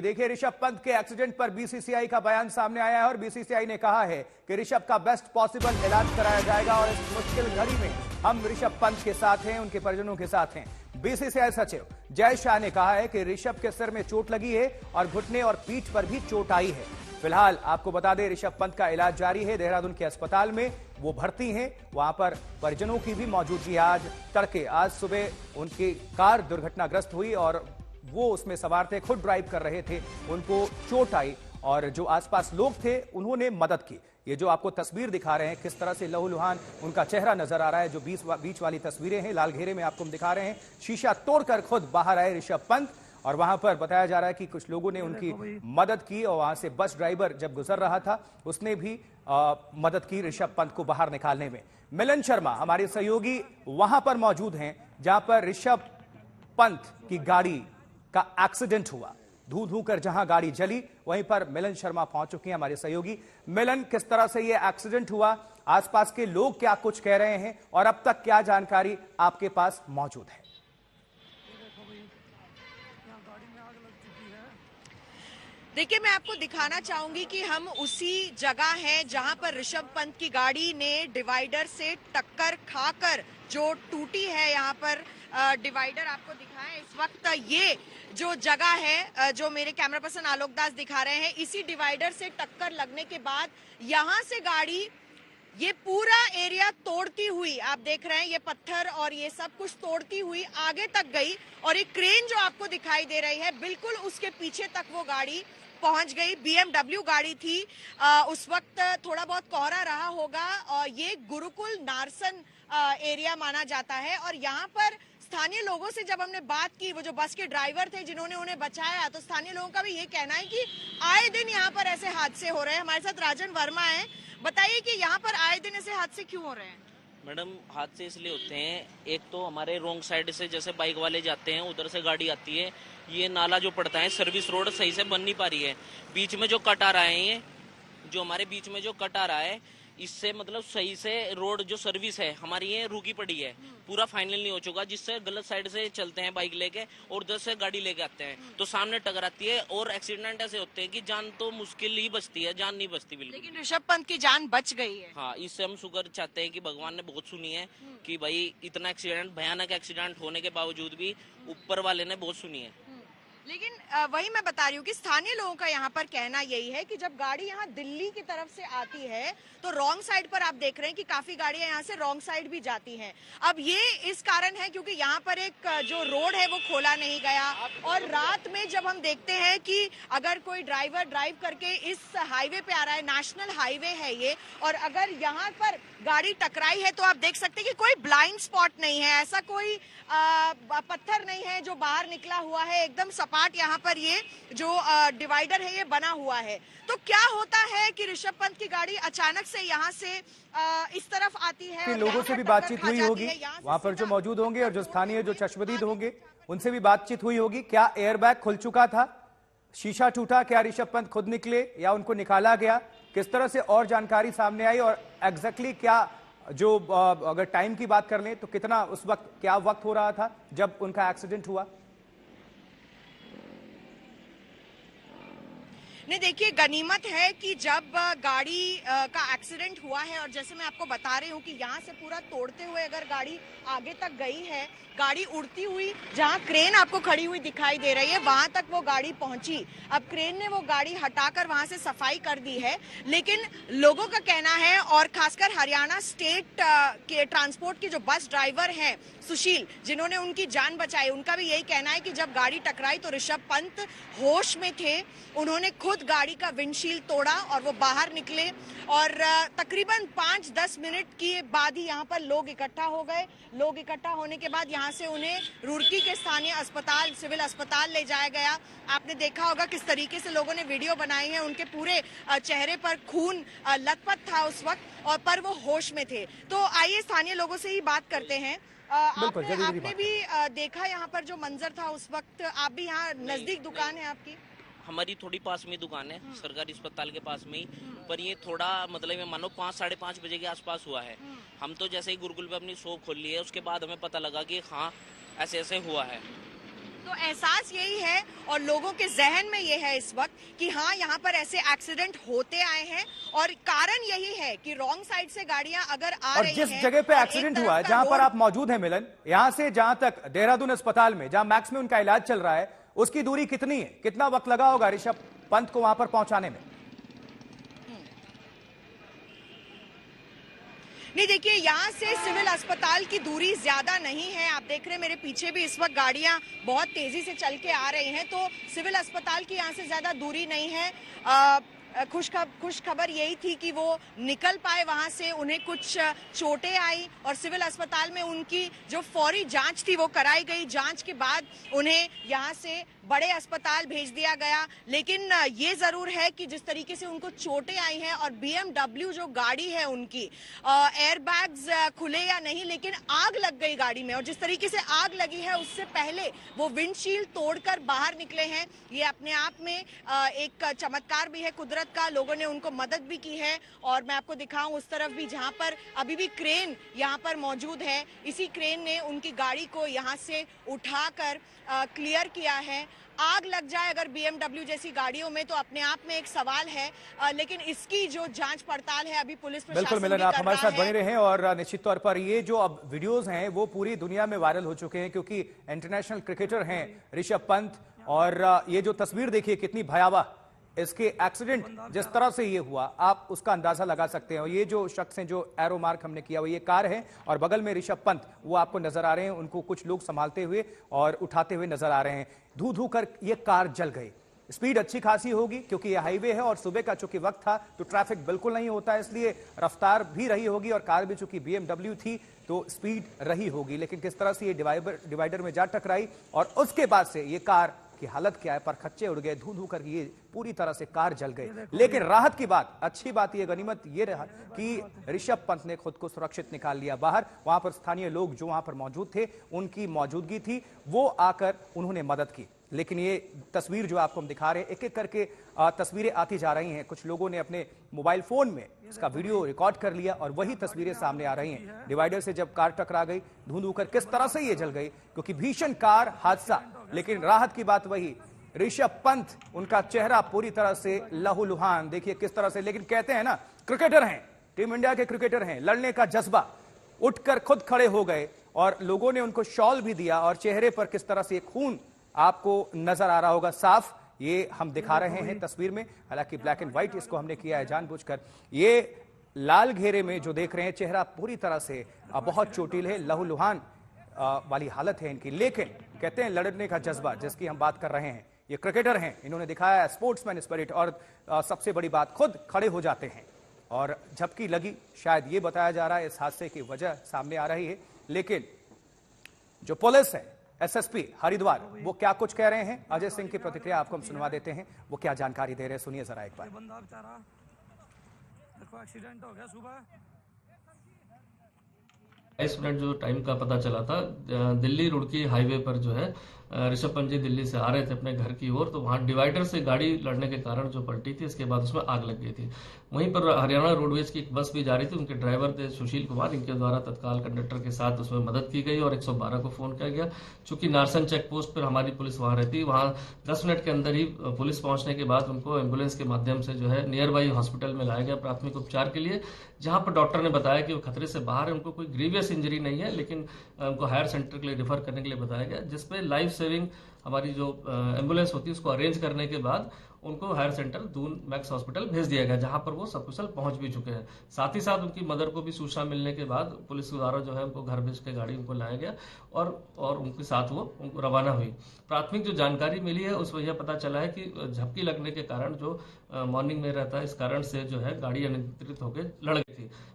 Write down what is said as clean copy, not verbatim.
देखिए, ऋषभ पंत के एक्सीडेंट पर बीसीसीआई का बयान सामने आया है और बीसीसीआई ने कहा है कि ऋषभ का बेस्ट पॉसिबल इलाज कराया जाएगा और इस मुश्किल घड़ी में हम ऋषभ पंत के साथ हैं, उनके परिजनों के साथ हैं। बीसीसीआई सचिव जय शाह ने कहा है कि ऋषभ के सिर में चोट लगी है और घुटने और पीठ पर भी चोट आई है। फिलहाल आपको बता दें, ऋषभ पंत का इलाज जारी है। देहरादून के अस्पताल में वो भर्ती हैं। वहां पर परिजनों की भी मौजूदगी है। आज तड़के, आज सुबह उनकी कार दुर्घटनाग्रस्त हुई और वो उसमें सवार थे, खुद ड्राइव कर रहे थे, उनको चोट आई और जो आसपास लोग थे उन्होंने मदद की। ये जो आपको तस्वीर दिखा रहे हैं, किस तरह से लहूलुहान उनका चेहरा नजर आ रहा है, जो बीच वाली तस्वीरें हैं, लाल घेरे में आपको हम दिखा रहे हैं। शीशा तोड़कर खुद बाहर आए ऋषभ पंत और वहां पर बताया जा रहा है कि कुछ लोगों ने उनकी मदद की और वहां से बस ड्राइवर जब गुजर रहा था उसने भी मदद की ऋषभ पंत को बाहर निकालने में। मिलन शर्मा हमारे सहयोगी वहां पर मौजूद हैं जहां पर ऋषभ पंत की गाड़ी का एक्सीडेंट हुआ। धू धू कर जहां गाड़ी जली वहीं पर मिलन शर्मा पहुंच चुके हैं हमारे सहयोगी। मिलन, किस तरह से यह एक्सीडेंट हुआ, आसपास के लोग क्या कुछ कह रहे हैं और अब तक क्या जानकारी आपके पास मौजूद है? देखिए, मैं आपको दिखाना चाहूंगी कि हम उसी जगह हैं जहां पर ऋषभ पंत की गाड़ी ने डिवाइडर से टक्कर खाकर जो टूटी है। यहाँ पर डिवाइडर आपको दिखाएं इस वक्त। ये जो जगह है जो मेरे कैमरा पर्सन आलोक दास दिखा रहे हैं, इसी डिवाइडर से टक्कर लगने के बाद यहाँ से गाड़ी ये पूरा एरिया तोड़ती हुई, आप देख रहे हैं ये पत्थर और ये सब कुछ तोड़ती हुई आगे तक गई और एक क्रेन जो आपको दिखाई दे रही है बिल्कुल उसके पीछे तक वो गाड़ी पहुंच गई। बीएमडब्ल्यू गाड़ी थी। उस वक्त थोड़ा बहुत कोहरा रहा होगा और ये गुरुकुल नारसन एरिया माना जाता है और यहाँ पर स्थानीय लोगों से जब हमने बात की, वो जो बस के ड्राइवर थे जिन्होंने उन्हें बचाया, तो स्थानीय लोगों का भी ये कहना है कि आए दिन यहाँ पर ऐसे हादसे हो रहे हैं। हमारे साथ राजन वर्मा है, बताइए कि यहाँ पर आए दिन ऐसे हादसे क्यों हो रहे हैं? मैडम, हादसे इसलिए होते हैं, एक तो हमारे रोंग साइड से जैसे बाइक वाले जाते हैं उधर से गाड़ी आती है, ये नाला जो पड़ता है सर्विस रोड सही से बन नहीं पा रही है। बीच में जो कट आ रहा है, ये जो हमारे बीच में जो कट आ रहा है, इससे मतलब सही से रोड जो सर्विस है हमारी ये रुकी पड़ी है, पूरा फाइनल नहीं हो चुका, जिससे गलत साइड से चलते हैं बाइक लेके और उधर से गाड़ी लेके आते हैं तो सामने टकराती है और एक्सीडेंट ऐसे होते हैं कि जान तो मुश्किल ही बचती है, जान नहीं बचती बिल्कुल। लेकिन ऋषभ पंत की जान बच गई है। हाँ, इससे हम शुक्र चाहते हैं कि भगवान ने बहुत सुनी है कि भाई इतना एक्सीडेंट, भयानक एक्सीडेंट होने के बावजूद भी ऊपर वाले ने बहुत सुनी है। लेकिन वही मैं बता रही हूँ कि स्थानीय लोगों का यहाँ पर कहना यही है कि जब गाड़ी यहाँ दिल्ली की तरफ से आती है तो रॉन्ग साइड पर आप देख रहे हैं कि काफी गाड़ियां यहाँ से रॉन्ग साइड भी जाती हैं। अब ये इस कारण है क्योंकि यहाँ पर एक जो रोड है वो खोला नहीं गया और रात में जब हम देखते हैं कि अगर कोई ड्राइवर ड्राइव करके इस हाईवे पे आ रहा है, नेशनल हाईवे है ये, और अगर यहाँ पर गाड़ी टकराई है तो आप देख सकते हैं कि कोई ब्लाइंड स्पॉट नहीं है, ऐसा कोई पत्थर नहीं है जो बाहर निकला हुआ है, एकदम सपाट यहाँ पर ये जो डिवाइडर है ये बना हुआ है। तो क्या होता है कि ऋषभ पंत की गाड़ी अचानक से यहाँ से इस तरफ आती है। लोगों से भी बातचीत हुई होगी वहां पर जो मौजूद होंगे और जो स्थानीय जो चश्मदीद होंगे उनसे भी बातचीत हुई होगी। क्या एयरबैग खुल चुका था, शीशा टूटा, क्या ऋषभ पंत खुद निकले या उनको निकाला गया, किस तरह से और जानकारी सामने आई और एग्जैक्टली क्या जो अगर टाइम की बात कर लें तो कितना उस वक्त क्या वक्त हो रहा था जब उनका एक्सीडेंट हुआ? नहीं, देखिए, गनीमत है कि जब गाड़ी का एक्सीडेंट हुआ है और जैसे मैं आपको बता रही हूँ कि यहाँ से पूरा तोड़ते हुए अगर गाड़ी आगे तक गई है, गाड़ी उड़ती हुई जहाँ क्रेन आपको खड़ी हुई दिखाई दे रही है वहां तक वो गाड़ी पहुंची। अब क्रेन ने वो गाड़ी हटाकर वहां से सफाई कर दी है, लेकिन लोगों का कहना है और खासकर हरियाणा स्टेट के ट्रांसपोर्ट के जो बस ड्राइवर हैं सुशील, जिन्होंने उनकी जान बचाई, उनका भी यही कहना है कि जब गाड़ी टकराई तो ऋषभ पंत होश में थे, उन्होंने खुद गाड़ी का विंडशील्ड तोड़ा और वो बाहर निकले और तकरीबन 5-10 मिनट के बाद ही यहाँ पर लोग इकट्ठा हो गए। लोग इकट्ठा होने के बाद यहाँ से उन्हें रुड़की के स्थानीय अस्पताल, सिविल अस्पताल ले जाया गया। आपने देखा होगा किस तरीके से लोगों ने वीडियो बनाई है, उनके पूरे चेहरे पर खून लथपथ था उस वक्त और पर वो होश में थे। तो आइए स्थानीय लोगों से ही बात करते हैं। आपने भी देखा यहाँ पर जो मंजर था उस वक्त, आप भी यहाँ नजदीक दुकान है आपकी? हमारी थोड़ी पास में दुकान है, सरकारी अस्पताल के पास में ही, पर ये थोड़ा मतलब मानो 5-5:30 बजे के आसपास हुआ है। हम तो जैसे ही गुरुकुल पे अपनी शॉप खोल ली है उसके बाद हमें पता लगा कि हाँ ऐसे ऐसे हुआ है। तो एहसास यही है और लोगों के जहन में ये है इस वक्त कि हाँ, यहाँ पर ऐसे एक्सीडेंट होते आए हैं और कारण यही है कि रॉन्ग साइड से गाड़ियां अगर आ और रही जिस हैं जगह पे और एक्सीडेंट एक हुआ है, तरफ का जहां पर रोड- आप मौजूद हैं मिलन, यहां से जहां तक देहरादून अस्पताल में जहां मैक्स में उनका इलाज चल रहा है, उसकी दूरी कितनी है? कितना वक्त लगा होगा ऋषभ पंत को वहां पर पहुंचाने में? नहीं, देखिए, यहाँ से सिविल अस्पताल की दूरी ज्यादा नहीं है। आप देख रहे हैं मेरे पीछे भी इस वक्त गाड़ियां बहुत तेजी से चल के आ रही हैं, तो सिविल अस्पताल की यहाँ से ज्यादा दूरी नहीं है। खुश खबर यही थी कि वो निकल पाए वहां से, उन्हें कुछ चोटें आई और सिविल अस्पताल में उनकी जो फौरी जांच थी वो कराई गई। जांच के बाद उन्हें यहां से बड़े अस्पताल भेज दिया गया। लेकिन ये जरूर है कि जिस तरीके से उनको चोटें आई हैं और BMW जो गाड़ी है उनकी एयरबैग्स खुले या नहीं, लेकिन आग लग गई गाड़ी में और जिस तरीके से आग लगी है उससे पहले वो विंडशील्ड तोड़कर बाहर निकले हैं। ये अपने आप में एक चमत्कार भी है कुदरत का। लोगों ने उनको मदद भी की है और मैं आपको दिखाऊं उस तरफ भी जहां पर अभी भी क्रेन यहां पर मौजूद है, इसी क्रेन ने उनकी गाड़ी को यहां से उठाकर क्लियर किया है। आग लग जाए अगर BMW जैसी गाड़ियों में तो अपने आप में एक सवाल है, लेकिन इसकी जो जांच पड़ताल है अभी पुलिस प्रशासन बिल्कुल मिलन, आप हमारे साथ बने रहें और निश्चित तौर पर ये जो अब वीडियोस हैं वो पूरी दुनिया में वायरल हो चुके हैं क्योंकि इंटरनेशनल क्रिकेटर हैं ऋषभ पंत, और ये जो तस्वीर देखिए कितनी भयावह, इसके एक्सीडेंट जिस तरह से ये हुआ आप उसका अंदाजा लगा सकते हैं। और ये जो शख्स हैं जो एरो मार्क हमने किया वो ये कार है और बगल में ऋषभ पंत वो आपको नजर आ रहे हैं, उनको कुछ लोग संभालते हुए और उठाते हुए नजर आ रहे हैं। धू धू कर ये कार जल गई। स्पीड अच्छी खासी होगी क्योंकि ये हाईवे है और सुबह का चूंकि वक्त था तो ट्रैफिक बिल्कुल नहीं होता, इसलिए रफ्तार भी रही होगी और कार भी चूंकि BMW थी तो स्पीड रही होगी। लेकिन किस तरह से ये डिवाइडर में जा टकराई और उसके बाद से ये कार की हालत क्या है, पर खच्चे उड़ गए, धू धू कर ये पूरी तरह से कार जल गई। लेकिन राहत की बात, अच्छी बात, ये गनीमत ये रहा कि ऋषभ पंत ने खुद को सुरक्षित निकाल लिया बाहर। वहां पर स्थानीय लोग जो वहां पर मौजूद थे उनकी मौजूदगी थी, वो आकर उन्होंने मदद की। लेकिन ये तस्वीर जो आपको हम दिखा रहे हैं, एक एक करके तस्वीरें आती जा रही हैं। कुछ लोगों ने अपने मोबाइल फोन में इसका वीडियो रिकॉर्ड कर लिया और वही तस्वीरें सामने आ रही हैं। डिवाइडर से जब कार टकरा गई, धुंध होकर किस तरह से ये जल गई, क्योंकि भीषण कार हादसा। लेकिन राहत की बात वही, ऋषभ पंत, उनका चेहरा पूरी तरह से लहूलुहान, देखिए किस तरह से। लेकिन कहते हैं ना, क्रिकेटर हैं, टीम इंडिया के क्रिकेटर हैं, लड़ने का जज्बा, उठकर खुद खड़े हो गए और लोगों ने उनको शॉल भी दिया और चेहरे पर किस तरह से खून आपको नजर आ रहा होगा साफ, ये हम दिखा रहे हैं तस्वीर में। हालांकि ब्लैक एंड व्हाइट इसको हमने किया है जानबूझकर। ये लाल घेरे में जो देख रहे हैं, चेहरा पूरी तरह से बहुत चोटिल है, लहूलुहान वाली हालत है इनकी। लेकिन कहते हैं लड़ने का जज्बा जिसकी हम बात कर रहे हैं, ये क्रिकेटर हैं, इन्होंने दिखाया स्पोर्ट्समैन स्पिरिट और सबसे बड़ी बात, खुद खड़े हो जाते हैं। और झपकी लगी, शायद ये बताया जा रहा है, इस हादसे की वजह सामने आ रही है। लेकिन जो पुलिस है, SSP हरिद्वार, वो क्या कुछ कह रहे हैं, अजय सिंह की प्रतिक्रिया आपको हम सुनवा देते हैं। वो क्या जानकारी दे रहे हैं, सुनिए जरा एक बार। बंदा बेचारा देखो एक्सीडेंट हो गया सुबह। 22 मिनट जो टाइम का पता चला था, दिल्ली रुड़की हाईवे पर जो है ऋषभ पंत जी दिल्ली से आ रहे थे अपने घर की ओर, तो वहां डिवाइडर से गाड़ी लड़ने के कारण जो पलटी थी, इसके बाद उसमें आग लग गई थी। वहीं पर हरियाणा रोडवेज की एक बस भी जा रही थी, उनके ड्राइवर थे सुशील कुमार, इनके द्वारा तत्काल कंडक्टर के साथ उसमें मदद की गई और 112 को फोन किया गया। चूंकि नारसन चेक पोस्ट पर हमारी पुलिस वहां रहती, वहां 10 मिनट के अंदर ही पुलिस पहुंचने के बाद उनको एम्बुलेंस के माध्यम से जो है नियर बाई हॉस्पिटल में लाया गया प्राथमिक उपचार के लिए, जहां पर डॉक्टर ने बताया कि वो खतरे से बाहर है, उनको कोई ग्रीवियस इंजरी नहीं है, लेकिन उनको हायर सेंटर के लिए रेफर करने के लिए बताया गया, जिसपे लाइफ सेविंग हमारी जो एम्बुलेंस होती है उसको अरेंज करने के बाद उनको higher centre Doon Max hospital भेज दिया गया, जहां पर वो सकुशल पहुंच भी चुके हैं। साथ ही साथ उनकी मदर को भी सूचना मिलने के बाद पुलिस द्वारा जो है उनको घर भेज के गाड़ी उनको लाया गया और उनके साथ वो उनको रवाना हुई। प्राथमिक जो जानकारी मिली है उसमें यह पता चला है कि झपकी लगने के कारण जो मॉर्निंग में रहता है, इस कारण से जो है गाड़ी अनियंत्रित होकर लड़ गई थी।